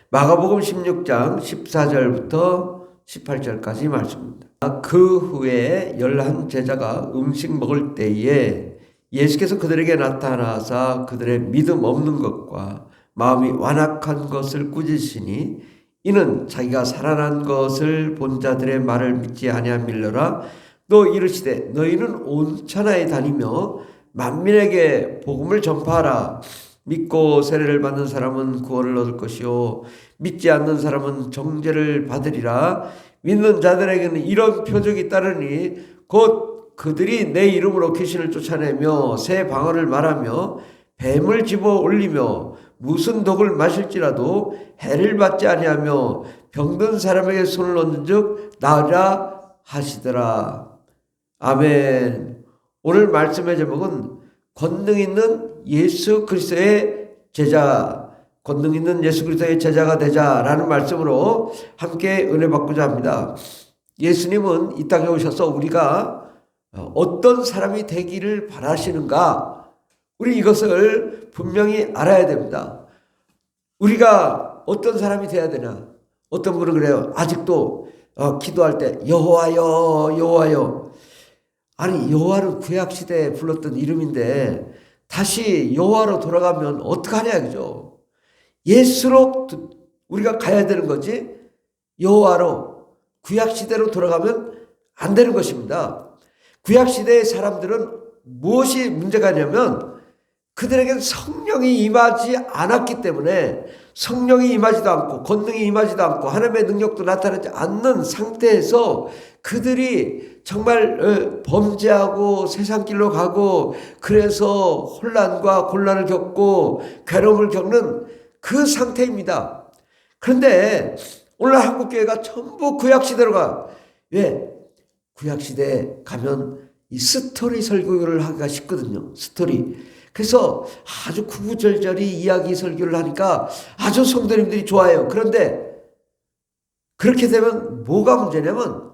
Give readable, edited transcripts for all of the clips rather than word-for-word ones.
마가복음 16장 14절부터 18절까지 말씀입니다. 그 후에 11 제자가 음식 먹을 때에 예수께서 그들에게 나타나사 그들의 믿음 없는 것과 마음이 완악한 것을 꾸짖으시니 이는 자기가 살아난 것을 본 자들의 말을 믿지 아니함일러라. 또 이르시되 너희는 온 천하에 다니며 만민에게 복음을 전파하라. 믿고 세례를 받는 사람은 구원을 얻을 것이요 믿지 않는 사람은 정죄를 받으리라. 믿는 자들에게는 이런 표적이 따르니 곧 그들이 내 이름으로 귀신을 쫓아내며 새 방언을 말하며 뱀을 집어 올리며 무슨 독을 마실지라도 해를 받지 아니하며 병든 사람에게 손을 얹은즉 나으리라 하시더라. 아멘. 오늘 말씀의 제목은 권능 있는 예수 그리스도의 제자, 권능 있는 예수 그리스도의 제자가 되자라는 말씀으로 함께 은혜 받고자 합니다. 예수님은 이 땅에 오셔서 우리가 어떤 사람이 되기를 바라시는가, 우리 이것을 분명히 알아야 됩니다. 우리가 어떤 사람이 되어야 되나? 어떤 분은 그래요. 아직도 기도할 때 여호와여 여호와여. 아니, 여호와는 구약시대에 불렀던 이름인데 다시 여호와로 돌아가면 어떡하냐, 그죠? 예수로 우리가 가야 되는 거지, 여호와로 구약시대로 돌아가면 안 되는 것입니다. 구약시대의 사람들은 무엇이 문제가 있냐면 그들에겐 성령이 임하지 않았기 때문에, 성령이 임하지도 않고 권능이 임하지도 않고 하나님의 능력도 나타나지 않는 상태에서 그들이 정말 범죄하고 세상길로 가고 그래서 혼란과 곤란을 겪고 괴로움을 겪는 그 상태입니다. 그런데 오늘 한국교회가 전부 구약시대로 가. 왜? 구약시대에 가면 이 스토리 설교를 하기가 쉽거든요. 스토리. 그래서 아주 구구절절히 이야기 설교를 하니까 아주 성도님들이 좋아해요. 그런데 그렇게 되면 뭐가 문제냐면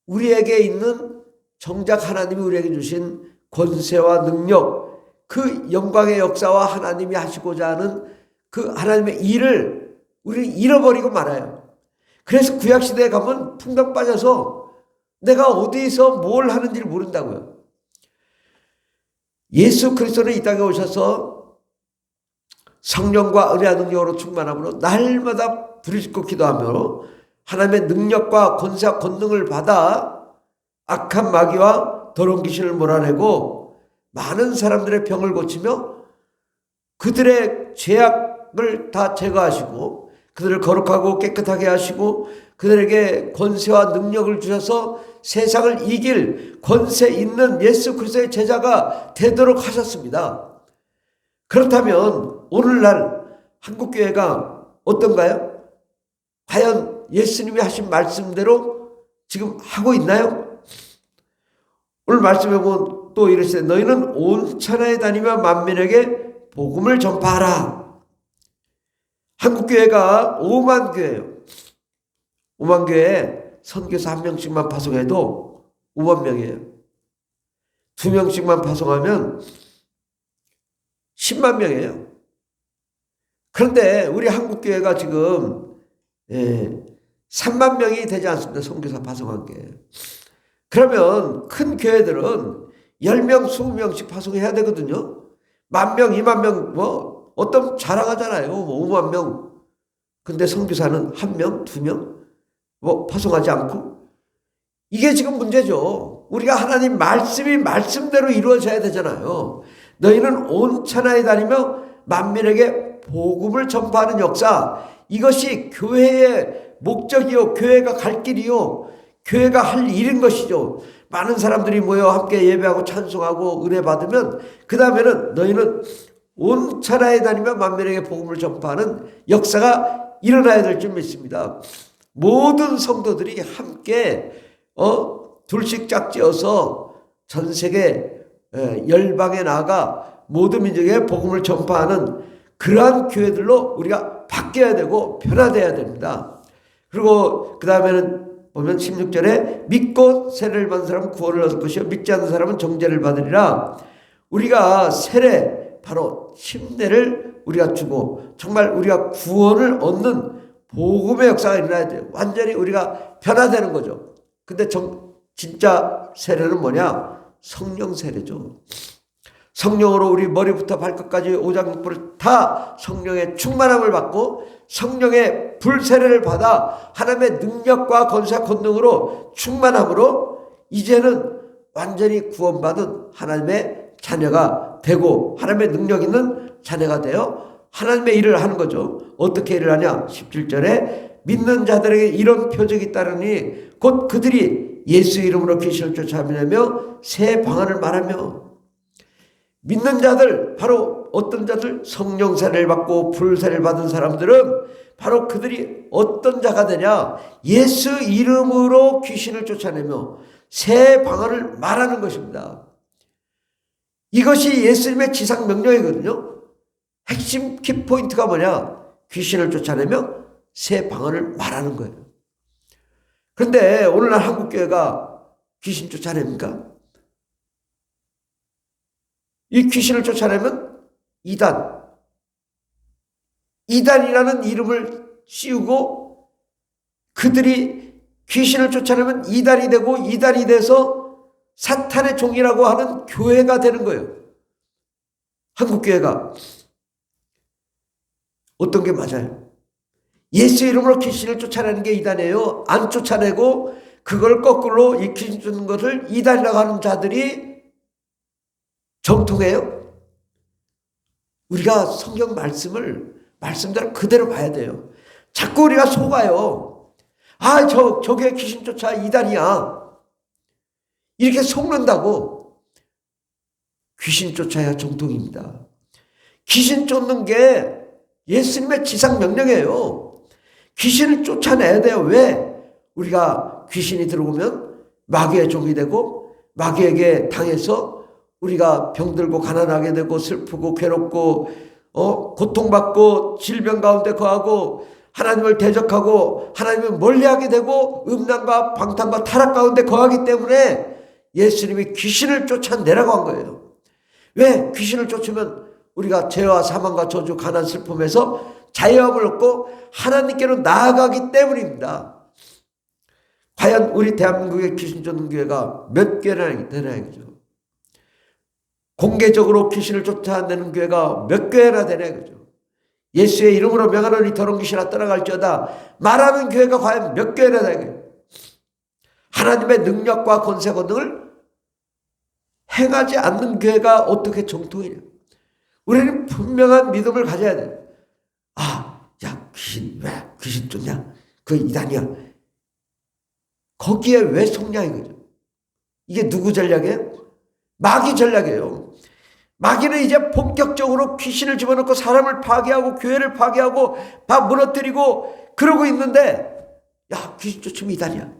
우리에게 있는 정작 하나님이 우리에게 주신 권세와 능력, 그 영광의 역사와 하나님이 하시고자 하는 그 하나님의 일을 우리는 잃어버리고 말아요. 그래서 구약시대에 가면 풍덩 빠져서 내가 어디서 뭘 하는지를 모른다고요. 예수 그리스도는 이 땅에 오셔서 성령과 은혜와 능력으로 충만함으로 날마다 부르짖고 기도하며 하나님의 능력과 권세와 권능을 받아 악한 마귀와 더러운 귀신을 몰아내고 많은 사람들의 병을 고치며 그들의 죄악을 다 제거하시고 그들을 거룩하고 깨끗하게 하시고 그들에게 권세와 능력을 주셔서 세상을 이길 권세 있는 예수 그리스도의 제자가 되도록 하셨습니다. 그렇다면 오늘날 한국교회가 어떤가요? 과연 예수님이 하신 말씀대로 지금 하고 있나요? 오늘 말씀해 보면 또 이르시되 너희는 온 천하에 다니며 만민에게 복음을 전파하라. 한국교회가 5만 교회예요. 5만 교회에 선교사 1명씩만 파송해도 5만 명이에요. 2명씩만 파송하면 10만 명이에요. 그런데 우리 한국교회가 지금 3만 명이 되지 않습니다. 선교사 파송한 게. 그러면 큰 교회들은 10명, 20명씩 파송해야 되거든요. 10,000명, 20,000명, 뭐 어떤 자랑하잖아요. 5만 명. 근데 선교사는 1명, 2명 뭐 파송하지 않고. 이게 지금 문제죠. 우리가 하나님 말씀이 말씀대로 이루어져야 되잖아요. 너희는 온 천하에 다니며 만민에게 복음을 전파하는 역사, 이것이 교회의 목적이요, 교회가 갈 길이요, 교회가 할 일인 것이죠. 많은 사람들이 모여 함께 예배하고 찬송하고 은혜 받으면 그 다음에는 너희는 온 천하에 다니며 만민에게 복음을 전파하는 역사가 일어나야 될 줄 믿습니다. 모든 성도들이 함께 둘씩 짝지어서 전 세계 열방에 나아가 모든 민족에 복음을 전파하는 그러한 교회들로 우리가 바뀌어야 되고 변화되어야 됩니다. 그리고 그 다음에는 보면 16절에 믿고 세례를 받은 사람은 구원을 얻을 것이요 믿지 않는 사람은 정죄를 받으리라. 우리가 세례, 바로 침례를 우리가 주고 정말 우리가 구원을 얻는 복음의 역사가 일어나야 돼요. 완전히 우리가 변화되는 거죠. 근데 진짜 세례는 뭐냐? 성령 세례죠. 성령으로 우리 머리부터 발끝까지 오장육부를 다 성령의 충만함을 받고 성령의 불세례를 받아 하나님의 능력과 권세와 권능으로 충만함으로 이제는 완전히 구원받은 하나님의 자녀가 되고 하나님의 능력 있는 자녀가 되어 하나님의 일을 하는 거죠. 어떻게 일을 하냐? 17절에 믿는 자들에게 이런 표적이 따르니 곧 그들이 예수 이름으로 귀신을 쫓아내며 새 방언을 말하며. 믿는 자들, 바로 어떤 자들? 성령 세례를 받고 불세례를 받은 사람들은 바로 그들이 어떤 자가 되냐? 예수 이름으로 귀신을 쫓아내며 새 방언을 말하는 것입니다. 이것이 예수님의 지상 명령이거든요. 핵심 키포인트가 뭐냐? 귀신을 쫓아내며 새 방언을 말하는 거예요. 그런데 오늘날 한국교회가 귀신 쫓아냅니까? 이 귀신을 쫓아내면 이단이라는 이름을 씌우고 그들이 귀신을 쫓아내면 이단이 되고 이단이 돼서 사탄의 종이라고 하는 교회가 되는 거예요. 한국교회가. 어떤 게 맞아요? 예수 이름으로 귀신을 쫓아내는 게 이단이에요. 안 쫓아내고 그걸 거꾸로 이 귀신 쫓는 것을 이단이라고 하는 자들이 정통해요? 우리가 성경 말씀대로 그대로 봐야 돼요. 자꾸 우리가 속아요. 아, 저게 귀신 쫓아 이단이야. 이렇게 속는다고. 귀신 쫓아야 정통입니다. 귀신 쫓는 게 예수님의 지상 명령이에요. 귀신을 쫓아내야 돼요. 왜? 우리가 귀신이 들어오면 마귀의 종이 되고 마귀에게 당해서 우리가 병들고 가난하게 되고 슬프고 괴롭고 고통받고 질병 가운데 거하고 하나님을 대적하고 하나님을 멀리하게 되고 음란과 방탕과 타락 가운데 거하기 때문에 예수님이 귀신을 쫓아내라고 한 거예요. 왜? 귀신을 쫓으면 우리가 죄와 사망과 저주, 가난, 슬픔에서 자유함을 얻고 하나님께로 나아가기 때문입니다. 과연 우리 대한민국의 귀신 쫓는 교회가 몇 개나 되나 이거죠. 공개적으로 귀신을 쫓아내는 교회가 몇 교회나 되나 이거죠. 예수의 이름으로 명하노니 더러운 귀신아 떠나갈지어다 말하는 교회가 과연 몇 교회나 되나 이거죠. 하나님의 능력과 권세 권능을 행하지 않는 교회가 어떻게 정통이냐. 우리는 분명한 믿음을 가져야 돼. 아, 야, 왜 귀신 쫓냐? 그 이단이야. 거기에 왜 속냐 이거죠. 이게 누구 전략이에요? 마귀 전략이에요. 마귀는 이제 본격적으로 귀신을 집어넣고 사람을 파괴하고 교회를 파괴하고 다 무너뜨리고 그러고 있는데, 야, 귀신 쫓으면 이단이야.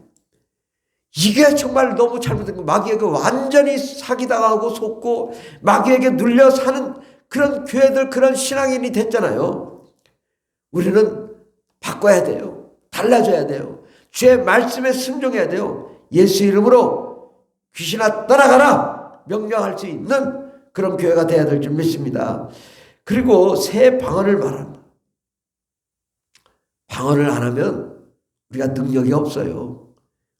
이게 정말 너무 잘못된 거. 마귀에게 완전히 사기당하고 속고 마귀에게 눌려 사는 그런 교회들, 그런 신앙인이 됐잖아요. 우리는 바꿔야 돼요. 달라져야 돼요. 주의 말씀에 순종해야 돼요. 예수 이름으로 귀신아 떠나가라 명령할 수 있는 그런 교회가 돼야 될 줄 믿습니다. 그리고 새 방언을 말한다. 방언을 안 하면 우리가 능력이 없어요.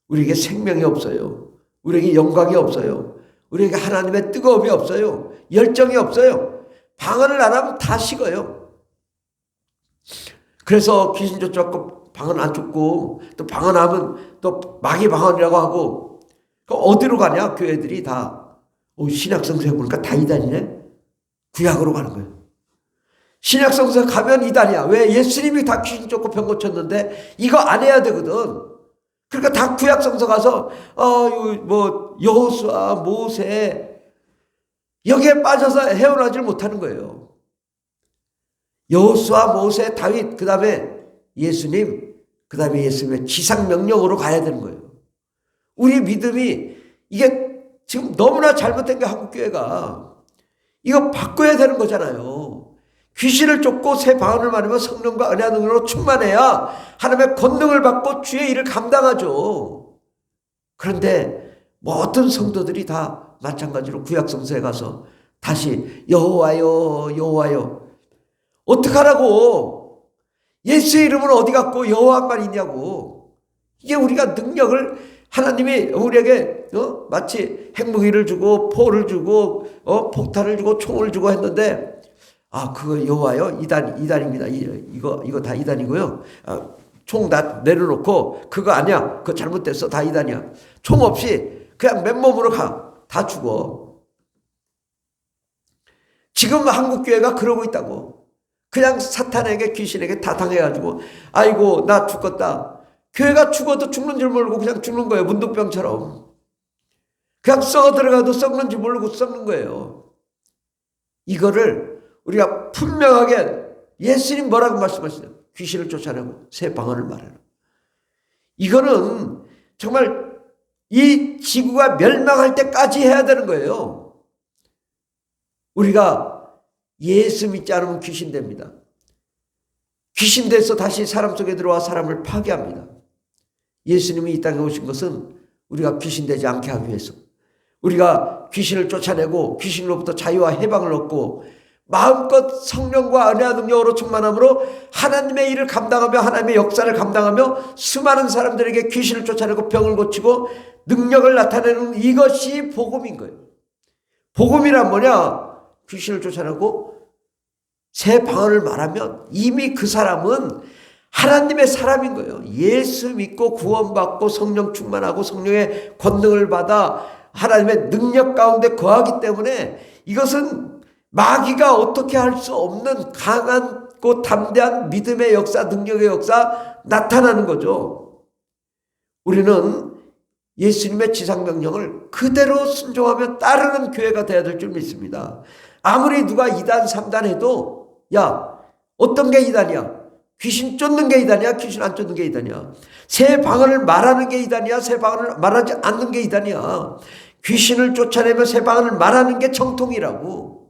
우리에게 생명이 없어요. 우리에게 영광이 없어요. 우리에게 하나님의 뜨거움이 없어요. 열정이 없어요. 방언을 안 하면 다 식어요. 그래서 귀신 쫓아갖고 방언 안 쫓고 또 방언하면 또 마귀 방언이라고 하고 어디로 가냐? 교회들이 다 신약성서에 보니까 다 이단이네. 구약으로 가는 거예요. 신약성서 가면 이단이야. 왜? 예수님이 다 귀신 쫓고 병 고쳤는데 이거 안 해야 되거든. 그러니까 다 구약성서 가서 여호수아, 모세 여기에 빠져서 헤어나질 못하는 거예요. 여호수아, 모세, 다윗, 그 다음에 예수님, 그 다음에 예수님의 지상명령으로 가야 되는 거예요. 우리 믿음이 이게 지금 너무나 잘못된 게 한국교회가 이거 바꿔야 되는 거잖아요. 귀신을 쫓고 새 방언을 말하며 성령과 은혜와 능력으로 충만해야 하나님의 권능을 받고 주의 일을 감당하죠. 그런데 뭐 어떤 성도들이 다 마찬가지로 구약성서에 가서 다시 여호와여 여호와여. 어떡하라고? 예수의 이름은 어디 갔고 여호와만 있냐고. 이게 우리가 능력을 하나님이 우리에게 마치 핵무기를 주고 포를 주고 폭탄을 주고 총을 주고 했는데 그거 여호와요? 이단입니다. 이거 다 이단이고요. 총 다 내려놓고 그거 아니야. 그거 잘못됐어. 다 이단이야. 총 없이 그냥 맨몸으로 가. 다 죽어. 지금 한국교회가 그러고 있다고. 그냥 사탄에게 귀신에게 다 당해가지고 아이고 나 죽겠다. 교회가 죽어도 죽는 줄 모르고 그냥 죽는 거예요. 문둥병처럼. 그냥 썩어 들어가도 썩는 줄 모르고 썩는 거예요. 이거를 우리가 분명하게 예수님 뭐라고 말씀하시죠? 귀신을 쫓아내고 새 방언을 말하라. 이거는 정말 이 지구가 멸망할 때까지 해야 되는 거예요. 우리가 예수 믿지 않으면 귀신 됩니다. 귀신 돼서 다시 사람 속에 들어와 사람을 파괴합니다. 예수님이 이 땅에 오신 것은 우리가 귀신 되지 않게 하기 위해서, 우리가 귀신을 쫓아내고 귀신으로부터 자유와 해방을 얻고 마음껏 성령과 은혜와 능력으로 충만함으로 하나님의 일을 감당하며 하나님의 역사를 감당하며 수많은 사람들에게 귀신을 쫓아내고 병을 고치고 능력을 나타내는 이것이 복음인 거예요. 복음이란 뭐냐? 귀신을 쫓아내고 새 방언을 말하면 이미 그 사람은 하나님의 사람인 거예요. 예수 믿고 구원받고 성령 충만하고 성령의 권능을 받아 하나님의 능력 가운데 거하기 때문에 이것은 마귀가 어떻게 할 수 없는 강하고 담대한 믿음의 역사, 능력의 역사 나타나는 거죠. 우리는 예수님의 지상명령을 그대로 순종하며 따르는 교회가 되어야 될 줄 믿습니다. 아무리 누가 2단, 3단 해도 야, 어떤 게 2단이야? 귀신 쫓는 게 2단이야? 귀신 안 쫓는 게 2단이야? 새 방언을 말하는 게 2단이야? 새 방언을 말하지 않는 게 2단이야? 귀신을 쫓아내며 새 방언을 말하는 게 정통이라고.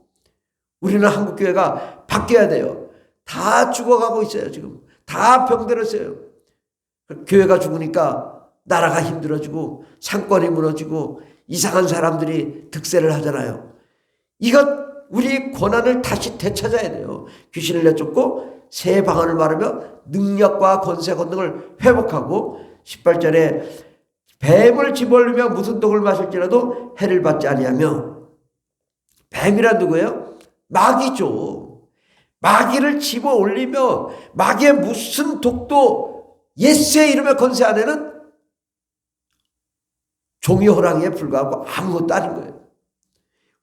우리는 한국교회가 바뀌어야 돼요. 다 죽어가고 있어요. 지금 다 병들었어요. 교회가 죽으니까 나라가 힘들어지고 상권이 무너지고 이상한 사람들이 득세를 하잖아요. 이것 우리 권한을 다시 되찾아야 돼요. 귀신을 내쫓고 새 방언을 말하며 능력과 권세 권능을 회복하고 18절에 뱀을 집어올리며 무슨 독을 마실지라도 해를 받지 아니하며. 뱀이란 누구예요? 마귀죠. 마귀를 집어올리며 마귀의 무슨 독도 예수의 이름의 권세 안에는 종이 호랑이에 불과하고 아무것도 아닌 거예요.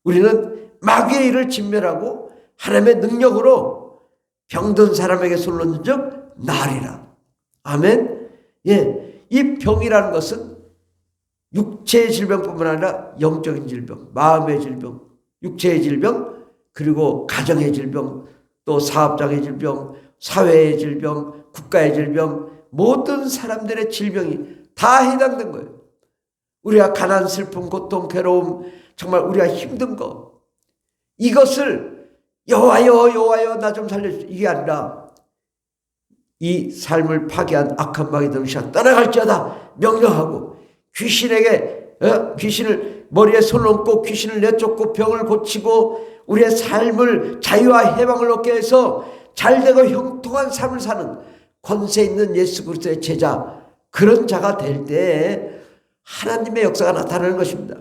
우리는 마귀의 일을 진멸하고 하나님의 능력으로 병든 사람에게 손 놓는 적 나으리라. 아멘. 예, 이 병이라는 것은 육체의 질병뿐만 아니라 영적인 질병, 마음의 질병, 육체의 질병, 그리고 가정의 질병, 또 사업장의 질병, 사회의 질병, 국가의 질병, 모든 사람들의 질병이 다 해당된 거예요. 우리가 가난, 슬픔, 고통, 괴로움, 정말 우리가 힘든 거, 이것을 여호와여 여호와여 나 좀 살려주세요, 이게 아니라 이 삶을 파괴한 악한 마귀들 시간 떠나갈지어다 명령하고 귀신에게 귀신을 머리에 손 얹고 귀신을 내쫓고 병을 고치고 우리의 삶을 자유와 해방을 얻게 해서 잘되고 형통한 삶을 사는 권세 있는 예수 그리스도의 제자, 그런 자가 될 때 하나님의 역사가 나타나는 것입니다.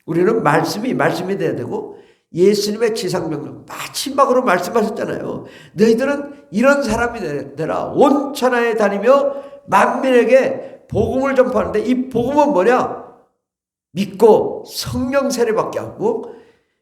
우리는 말씀이 돼야 되고 예수님의 지상명령 마지막으로 말씀하셨잖아요. 너희들은 이런 사람이 되라. 온 천하에 다니며 만민에게 복음을 전파하는데 이 복음은 뭐냐? 믿고 성령 세례받게 하고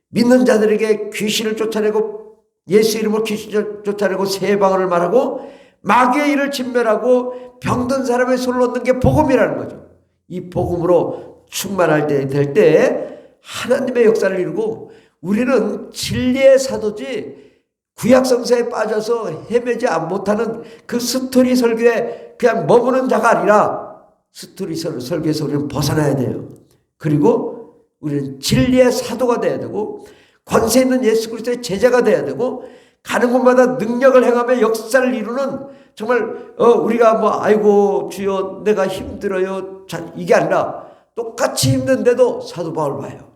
믿는 자들에게 귀신을 쫓아내고 예수 이름으로 귀신을 쫓아내고 새 방언을 말하고 마귀의 일을 진멸하고 병든 사람의 손을 얻는 게 복음이라는 거죠. 이 복음으로 충만할 때 될 때 하나님의 역사를 이루고 우리는 진리의 사도지 구약 성서에 빠져서 헤매지 못하는 그 스토리 설교에 그냥 머무는 자가 아니라 스토리 설교에서 우리는 벗어나야 돼요. 그리고 우리는 진리의 사도가 돼야 되고 권세 있는 예수 그리스도의 제자가 돼야 되고 가는 곳마다 능력을 행하며 역사를 이루는 정말 우리가 아이고 주여 내가 힘들어요 이게 아니라 똑같이 힘든데도 사도 바울 봐요.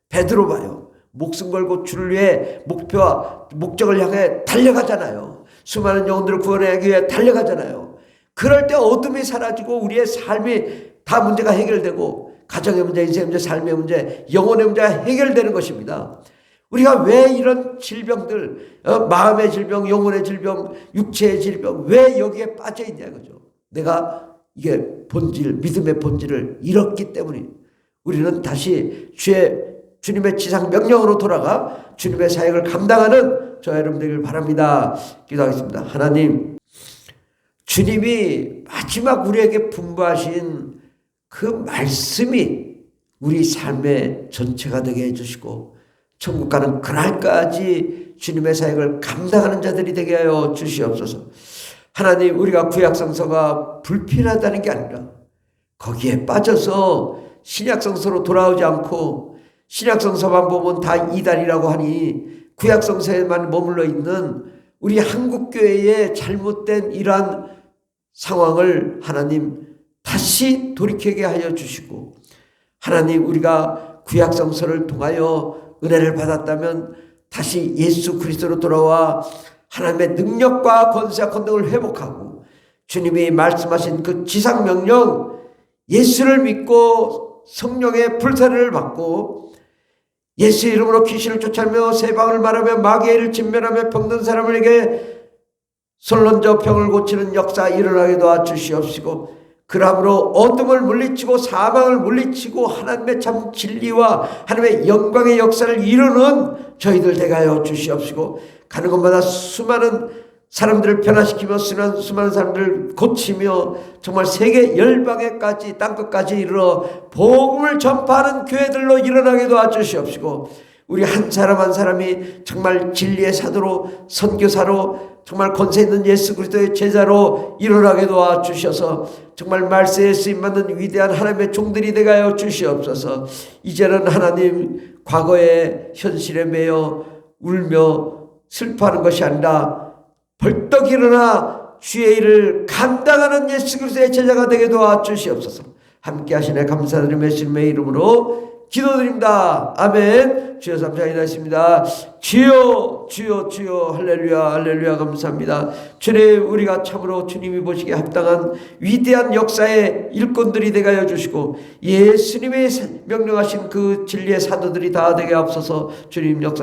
베드로 봐요. 목숨 걸고 주를 위해 목표와 목적을 향해 달려가잖아요. 수많은 영혼들을 구원하기 위해 달려가잖아요. 그럴 때 어둠이 사라지고 우리의 삶이 다 문제가 해결되고 가정의 문제, 인생의 문제, 삶의 문제, 영혼의 문제가 해결되는 것입니다. 우리가 왜 이런 질병들, 마음의 질병, 영혼의 질병, 육체의 질병, 왜 여기에 빠져 있냐 이거죠. 내가 이게 본질, 믿음의 본질을 잃었기 때문에 우리는 다시 주님의 지상 명령으로 돌아가 주님의 사역을 감당하는 저와 여러분 되길 바랍니다. 기도하겠습니다. 하나님, 주님이 마지막 우리에게 분부하신 그 말씀이 우리 삶의 전체가 되게 해주시고 천국 가는 그날까지 주님의 사역을 감당하는 자들이 되게 하여 주시옵소서. 하나님, 우리가 구약성서가 불필요하다는 게 아니라 거기에 빠져서 신약성서로 돌아오지 않고 신약성서만 보면 다 이단이라고 하니 구약성서에만 머물러 있는 우리 한국교회의 잘못된 이러한 상황을 하나님 다시 돌이키게 하여 주시고, 하나님, 우리가 구약성서를 통하여 은혜를 받았다면 다시 예수 그리스도로 돌아와 하나님의 능력과 권세와 권능을 회복하고 주님이 말씀하신 그 지상명령 예수를 믿고 성령의 불사를 받고 예수 이름으로 귀신을 쫓아내며 세방을 말하며 마귀를 진멸하며 병든 사람에게 손을 얹어 병을 고치는 역사 일어나게 도와주시옵시고, 그러므로 어둠을 물리치고 사망을 물리치고 하나님의 참 진리와 하나님의 영광의 역사를 이루는 저희들 되게 하여 주시옵시고, 가는 곳마다 수많은 사람들을 변화시키며 수많은 사람들을 고치며 정말 세계 열방에까지 땅끝까지 이르러 복음을 전파하는 교회들로 일어나게 도와주시옵시고, 우리 한 사람 한 사람이 정말 진리의 사도로 선교사로 정말 권세 있는 예수 그리스도의 제자로 일어나게 도와주셔서 정말 말세에 쓰임받는 위대한 하나님의 종들이 되게 하여 주시옵소서. 이제는 하나님, 과거의 현실에 매여 울며 슬퍼하는 것이 아니라 벌떡 일어나 주의 일을 감당하는 예수 그리스도의 제자가 되게 도와주시옵소서. 함께 하시네 감사드리며 예수님의 이름으로 기도드립니다. 아멘. 주여 감사합니다. 주여 주여 주여 할렐루야 할렐루야 감사합니다. 주님, 우리가 참으로 주님이 보시기에 합당한 위대한 역사의 일꾼들이 되게 하여 주시고 예수님의 명령하신 그 진리의 사도들이 다 되게 앞서서 주님 역사